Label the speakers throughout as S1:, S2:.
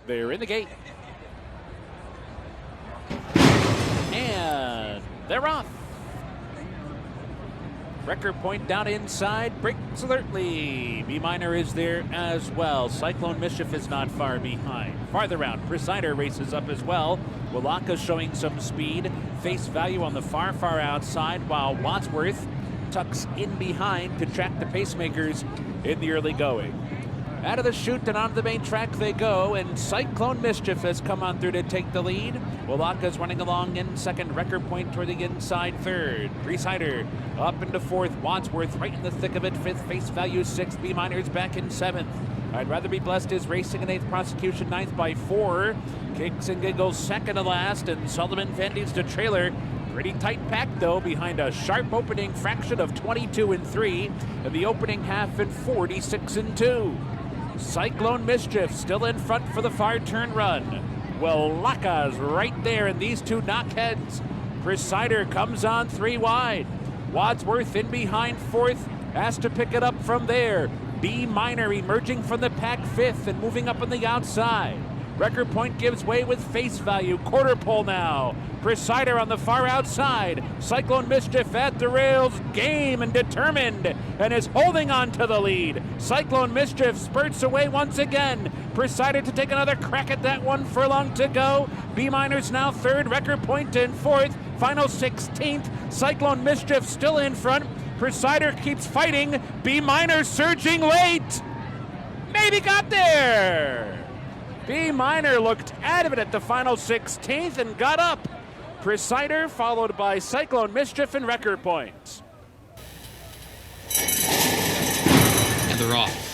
S1: They're in the gate. And they're off. Record point down inside, breaks alertly. B minor is there as well. Cyclone Mischief is not far behind. Farther out, Presider races up as well. Walaka showing some speed. Face value on the far outside, while Wadsworth tucks in behind to track the pacemakers in the early going. Out of the chute and onto the main track they go, and Cyclone Mischief has come on through to take the lead. Walaka's running along in second, Record Point toward the inside third. Presider up into fourth, Wadsworth right in the thick of it, fifth, Face Value sixth, B Minor's back in seventh. I'd Rather Be Blessed is racing in eighth, Prosecution ninth by 4. Kicks and Giggles second to last, and Sullivan Vandy's to trailer. Pretty tight pack though, behind a sharp opening fraction of 22 and 3, and the opening half in 46 and 2. Cyclone Mischief still in front for the far turn run. Walaka's right there, and these two knockheads. Presider comes on 3 wide. Wadsworth in behind fourth, has to pick it up from there. B Minor emerging from the pack fifth and moving up on the outside. Record Point gives way with Face Value. Quarter pole now. Presider on the far outside. Cyclone Mischief at the rails, game and determined, and is holding on to the lead. Cyclone Mischief spurts away once again. Presider to take another crack at that one, furlong to go. B Minor's now third, Record Point in fourth, final 16th. Cyclone Mischief still in front. Presider keeps fighting. B Minor surging late. Maybe got there. B Minor looked out of it at the final 16th and got up. Presider followed by Cyclone Mischief and Record Point.
S2: And they're off.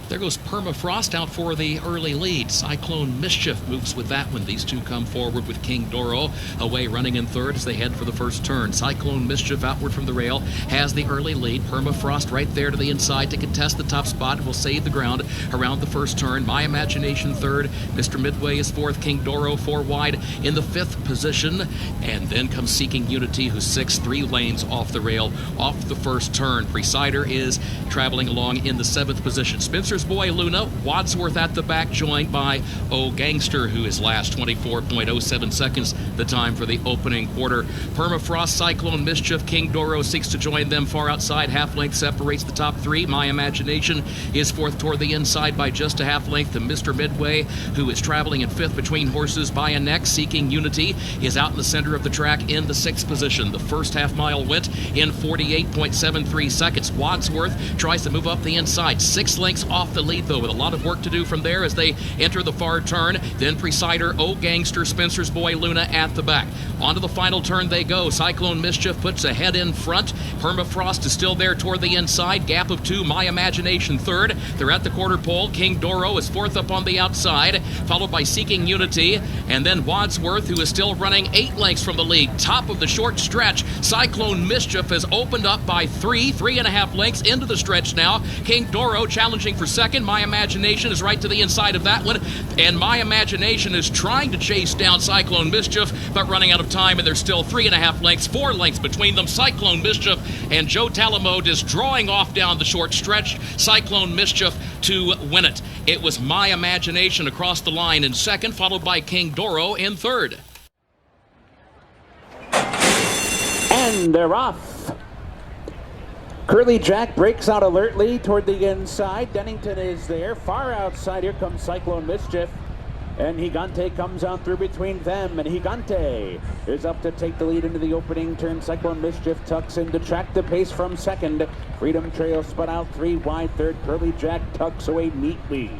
S2: There goes Permafrost out for the early lead. Cyclone Mischief moves with that one. These two come forward with King Doro away running in third as they head for the first turn. Cyclone Mischief outward from the rail has the early lead. Permafrost right there to the inside to contest the top spot. Will save the ground around the first turn. My Imagination third. Mr. Midway is fourth. King Doro 4 wide in the fifth position. And then comes Seeking Unity, who's sixth, 3 lanes off the rail off the first turn. Presider is traveling along in the seventh position. Spencer's Boy Luna, Wadsworth at the back, joined by O Gangster, who is last, 24.07 seconds, the time for the opening quarter. Permafrost, Cyclone Mischief, King Doro seeks to join them far outside. Half length separates the top 3. My Imagination is fourth toward the inside by just a half length. And Mr. Midway, who is traveling in fifth between horses by a neck. Seeking Unity is out in the center of the track in the sixth position. The first half mile went in 48.73 seconds. Wadsworth tries to move up the inside. 6 lengths off the lead, though, with a lot of work to do from there as they enter the far turn. Then Presider, O Gangster, Spencer's Boy Luna at the back. Onto the final turn they go. Cyclone Mischief puts a head in front. Permafrost is still there toward the inside. Gap of 2. My Imagination third. They're at the quarter pole. King Doro is fourth up on the outside, followed by Seeking Unity, and then Wadsworth, who is still running 8 lengths from the lead. Top of the short stretch, Cyclone Mischief has opened up by 3.5 lengths into the stretch now. King Doro challenging for second. My Imagination is right to the inside of that one, and My Imagination is trying to chase down Cyclone Mischief, but running out of time, and there's still 3.5 lengths, 4 lengths between them. Cyclone Mischief and Joe Talamode is drawing off down the short stretch. Cyclone Mischief to win it. It was My Imagination across the line in second, followed by King Doro in third.
S1: And they're off. Curly Jack breaks out alertly toward the inside. Dennington is there. Far outside, here comes Cyclone Mischief. And Gigante comes on through between them. And Gigante is up to take the lead into the opening turn. Cyclone Mischief tucks in to track the pace from second. Freedom Trail spun out 3 wide third. Curly Jack tucks away neatly.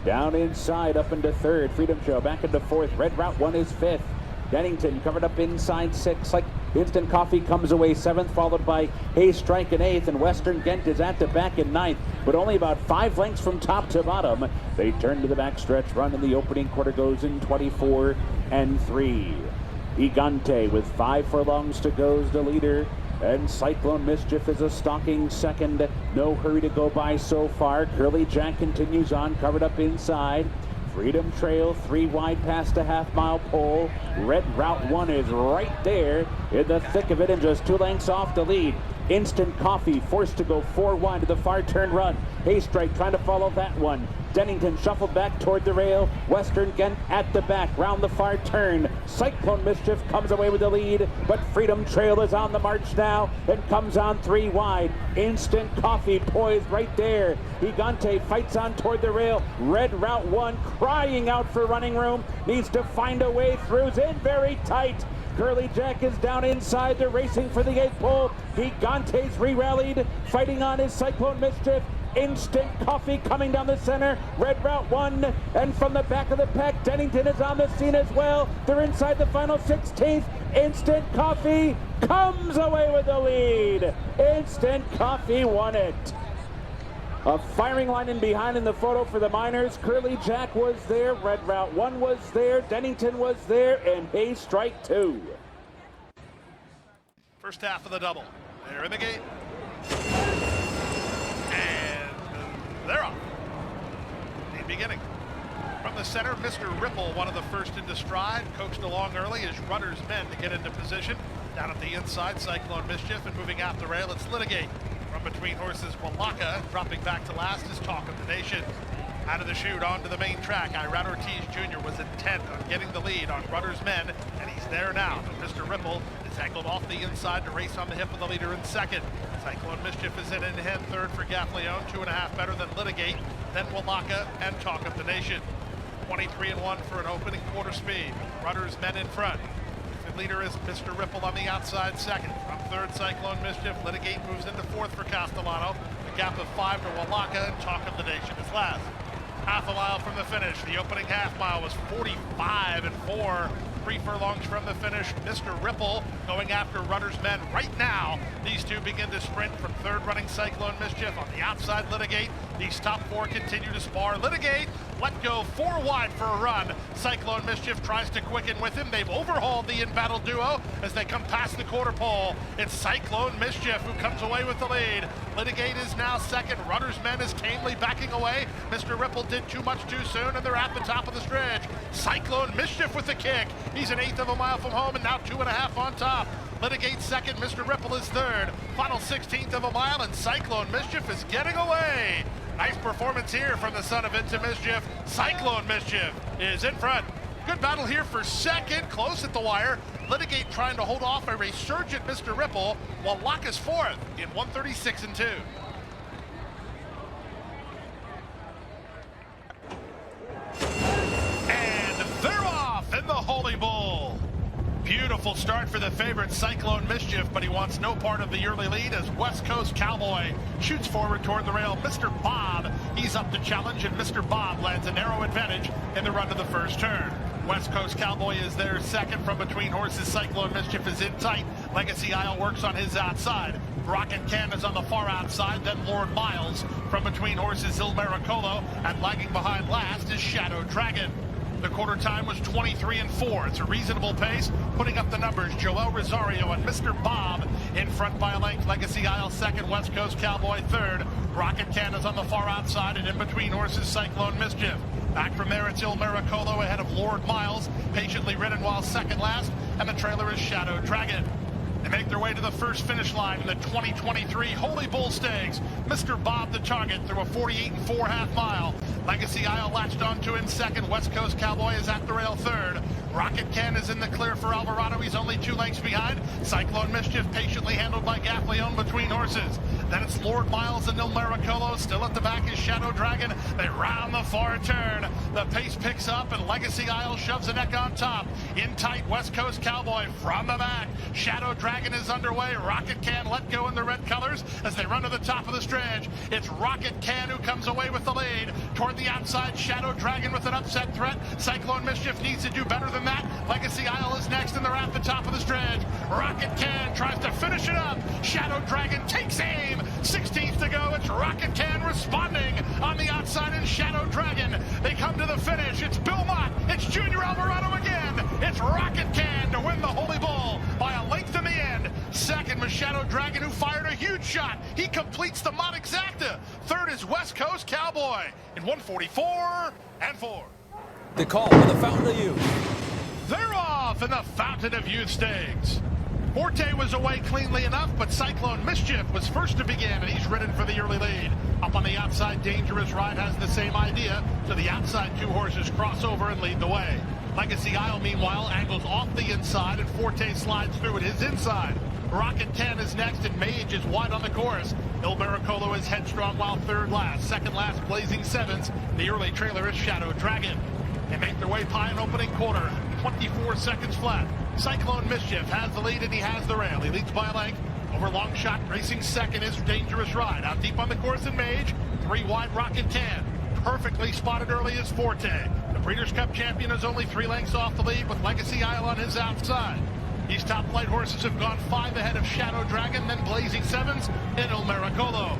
S1: Down inside, up into third. Freedom Trail back into fourth. Red Route 1 is fifth. Dennington covered up inside 6. Instant Coffee comes away 7th, followed by Hayes Strike in 8th, and Western Ghent is at the back in 9th, but only about 5 lengths from top to bottom. They turn to the backstretch run, and the opening quarter goes in 24 and 3. Gigante with 5 furlongs to go is the leader, and Cyclone Mischief is a stalking second. No hurry to go by so far. Curly Jack continues on, covered up inside. Freedom Trail 3 wide past a half-mile pole. Red Route 1 is right there in the thick of it and just 2 lengths off the lead. Instant Coffee forced to go 4 wide to the far turn run. Haystrike trying to follow that one. Dennington shuffled back toward the rail. Western Ghent at the back, round the far turn. Cyclone Mischief comes away with the lead, but Freedom Trail is on the march now and comes on 3 wide. Instant Coffee poised right there. Gigante fights on toward the rail. Red Route 1 crying out for running room. Needs to find a way through. In very tight. Curly Jack is down inside. They're racing for the 8th pole. Gigante's re-rallied. Fighting on is Cyclone Mischief. Instant Coffee coming down the center. Red Route 1. And from the back of the pack, Dennington is on the scene as well. They're inside the final 16th. Instant Coffee comes away with the lead. Instant Coffee won it. A firing line in behind in the photo for the Miners. Curly Jack was there, Red Route 1 was there, Dennington was there, and Hayes Strike 2.
S3: First half of the double. They're in the gate. And they're off. The beginning. From the center, Mr. Ripple, one of the first into stride, coaxed along early as Rudder's men to get into position. Down at the inside, Cyclone Mischief, and moving out the rail, it's Litigate. From between horses, Walaka, dropping back to last is Talk of the Nation. Out of the chute, onto the main track, Iran Ortiz Jr. was intent on getting the lead on Rudder's men, and he's there now. But Mr. Ripple is angled off the inside to race on the hip of the leader in second. Cyclone Mischief is in hand third for Gaffleone, 2.5 better than Litigate, then Walaka and Talk of the Nation. 23-1 for an opening quarter speed. Rudder's men in front. The leader is Mr. Ripple on the outside second. From third, Cyclone Mischief. Litigate moves into fourth for Castellano. A gap of 5 to Walaka, and Talk of the Nation is last. Half a mile from the finish. The opening half mile was 45 and 4. 3 furlongs from the finish. Mr. Ripple going after Rudder's men right now. These two begin to sprint from third running Cyclone Mischief. On the outside, Litigate. These top 4 continue to spar. Litigate let go 4 wide for a run. Cyclone Mischief tries to quicken with him. They've overhauled the in-battle duo as they come past the quarter pole. It's Cyclone Mischief who comes away with the lead. Litigate is now second. Rudder's men is tamely backing away. Mr. Ripple did too much too soon, and they're at the top of the stretch. Cyclone Mischief with the kick. He's an 1/8 of a mile from home and now 2.5 on top. Litigate second, Mr. Ripple is third. Final 16th of a mile, and Cyclone Mischief is getting away. Nice performance here from the son of Into Mischief. Cyclone Mischief is in front. Good battle here for second, close at the wire. Litigate trying to hold off a resurgent Mr. Ripple, while Locke is fourth in 136 and 2. And they're off in the Holy Bull. Beautiful start for the favorite Cyclone Mischief, but he wants no part of the early lead as West Coast Cowboy shoots forward toward the rail. Mr. Bob, he's up to challenge, and Mr. Bob lands a narrow advantage in the run to the first turn. West Coast Cowboy is there second from between horses. Cyclone Mischief is in tight. Legacy Isle works on his outside. Rocket Can is on the far outside, then Lord Miles. From between horses, Il Maricolo, and lagging behind last is Shadow Dragon. The quarter time was 23 and 4. It's a reasonable pace. Putting up the numbers, Joel Rosario and Mr. Bob in front by a length. Legacy Isle second, West Coast Cowboy third. Rocket Can is on the far outside, and in between horses, Cyclone Mischief. Back from there, it's Il Maricolo ahead of Lord Miles, patiently ridden while second last, and the trailer is Shadow Dragon. They make their way to the first finish line in the 2023 Holy Bull Stakes. Mr. Bob the target through a 48 and 4 half mile. Legacy Isle latched onto him second. West Coast Cowboy is at the rail third. Rocket Can is in the clear for Alvarado. He's only 2 lengths behind. Cyclone Mischief patiently handled by Gaffleone between horses. Then it's Lord Miles and Il Maricolo. Still at the back is Shadow Dragon. They round the far turn. The pace picks up and Legacy Isle shoves the neck on top. In tight, West Coast Cowboy from the back. Shadow Dragon is underway. Rocket Can let go in the red colors as they run to the top of the stretch. It's Rocket Can who comes away with the lead. Toward the outside, Shadow Dragon with an upset threat. Cyclone Mischief needs to do better than that. Legacy Isle is next and they're at the top of the stretch. Rocket Can tries to finish it up. Shadow Dragon takes aim. 16th to go. It's Rocket Can responding on the outside and Shadow Dragon. They come to the finish. It's Bill Mott. It's Junior Alvarado again. It's Rocket Can to win the Holy Bull by a length in the end. Second was Shadow Dragon, who fired a huge shot. He completes the Mott Exacta. Third is West Coast Cowboy in 1:44 and 4.
S4: The call for the Fountain of Youth.
S3: They're off in the Fountain of Youth Stakes. Forte was away cleanly enough, but Cyclone Mischief was first to begin, and he's ridden for the early lead. Up on the outside, Dangerous Ride has the same idea, so the outside two horses cross over and lead the way. Legacy Isle, meanwhile, angles off the inside, and Forte slides through at his inside. Rocket Can is next, and Mage is wide on the course. Il Maricolo is headstrong, while third last. Second last, Blazing Sevens. The early trailer is Shadow Dragon. They make their way by an opening quarter, 24 seconds flat. Cyclone Mischief has the lead and he has the rail. He leads by a length. Over long shot, racing second is Dangerous Ride. Out deep on the course in Mage. Three wide, Rocket Can. Perfectly spotted early is Forte. The Breeders' Cup champion is only 3 lengths off the lead with Legacy Isle on his outside. These top flight horses have gone 5 ahead of Shadow Dragon, then Blazing Sevens and Il Maricolo.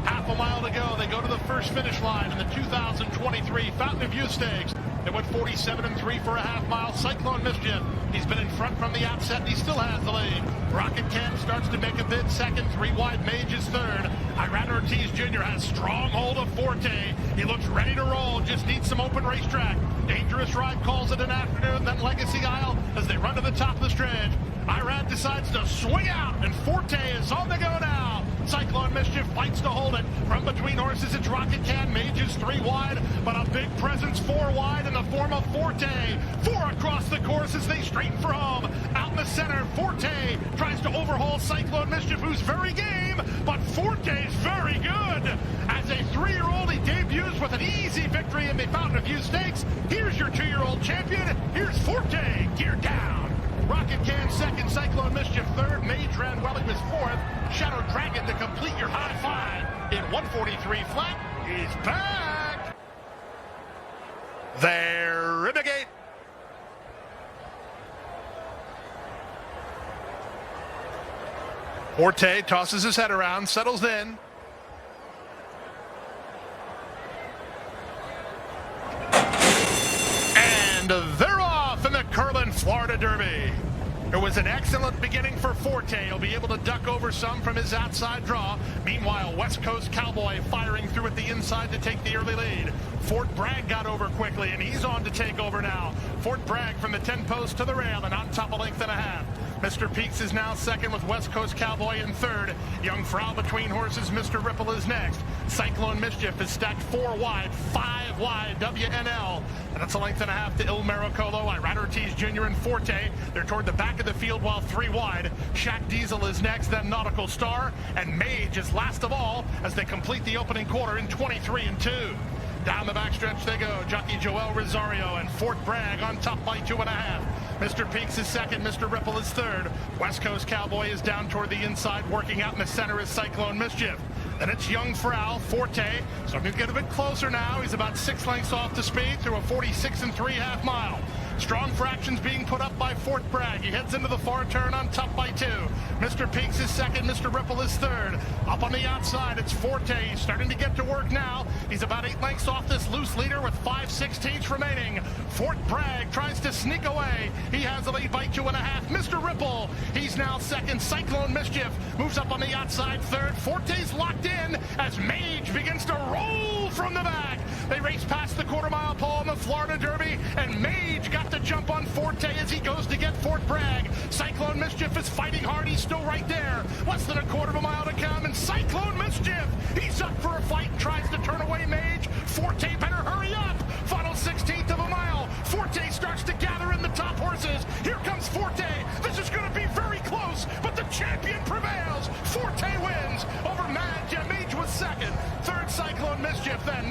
S3: Half a mile to go. They go to the first finish line in the 2023 Fountain of Youth Stakes. They went 47 3 for a half mile. Cyclone Mischief, he's been in front from the outset and he still has the lead. Rocket Can starts to make a bid second. 3 wide, Mage is third. Iran Ortiz Jr. has strong hold of Forte. He looks ready to roll, just needs some open racetrack. Dangerous Ride calls it an afternoon, then Legacy Isle as they run to the top of the stretch. Iran decides to swing out and Forte is on the go now. Cyclone Mischief fights to hold it. From between horses, it's Rocket Can. Mage is 3 wide, but a big presence 4 wide in the form of Forte. 4 across the course as they straighten for home. Out in the center, Forte tries to overhaul Cyclone Mischief, who's very game, but Forte's very good. As a 3-year-old, he debuts with an easy victory in the Fountain of Youth Stakes. Here's your 2-year-old champion. Here's Forte, geared down. Rocket Can second, Cyclone Mischief third, Mage ran well, he was fourth. Shadow Dragon to complete your high five in 143 flat. He's back. There in the gate. Forte tosses his head around, settles in. And they're off in the Curlin, Florida Derby. It was an excellent beginning for Forte. He'll be able to duck over some from his outside draw. Meanwhile, West Coast Cowboy firing through at the inside to take the early lead. Fort Bragg got over quickly, and he's on to take over now. Fort Bragg from the 10 post to the rail and on top a length and a half. Mr. Peaks is now second with West Coast Cowboy in third. Young Frau between horses, Mr. Ripple is next. Cyclone Mischief is stacked 4 wide, 5 wide, WNL. And that's a length and a half to Il Maricolo, Iran Ortiz Jr. and Forte. They're toward the back of the field while 3 wide. Shaq Diesel is next, then Nautical Star. And Mage is last of all as they complete the opening quarter in 23 2. Down the backstretch they go. Jockey Joel Rosario and Fort Bragg on top by 2.5. Mr. Peaks is second. Mr. Ripple is third. West Coast Cowboy is down toward the inside. Working out in the center is Cyclone Mischief. Then it's Young Frau, Forte. Starting to get a bit closer now. He's about 6 lengths off the speed through a 46 3 half mile. Strong fractions being put up by Fort Bragg. He heads into the far turn on top by 2. Mr. Peaks is second. Mr. Ripple is third. Up on the outside, it's Forte. He's starting to get to work now. He's about 8 lengths off this loose leader with 5/16 remaining. Fort Bragg tries to sneak away. He has the lead by 2.5. Mr. Ripple, he's now second. Cyclone Mischief moves up on the outside third. Forte's locked in as Mage begins to roll from the back. They race past the quarter-mile pole in the Florida Derby, and Mage got the jump on Forte as he goes to get Fort Bragg. Cyclone Mischief is fighting hard. He's still right there. Less than a quarter of a mile to come, and Cyclone Mischief, he's up for a fight and tries to turn away Mage. Forte better hurry up. Final 16th of a mile. Forte starts to gather in the top horses. Here comes Forte. This is going to be very close, but the champion prevails. Forte wins over Mad
S5: Mischief then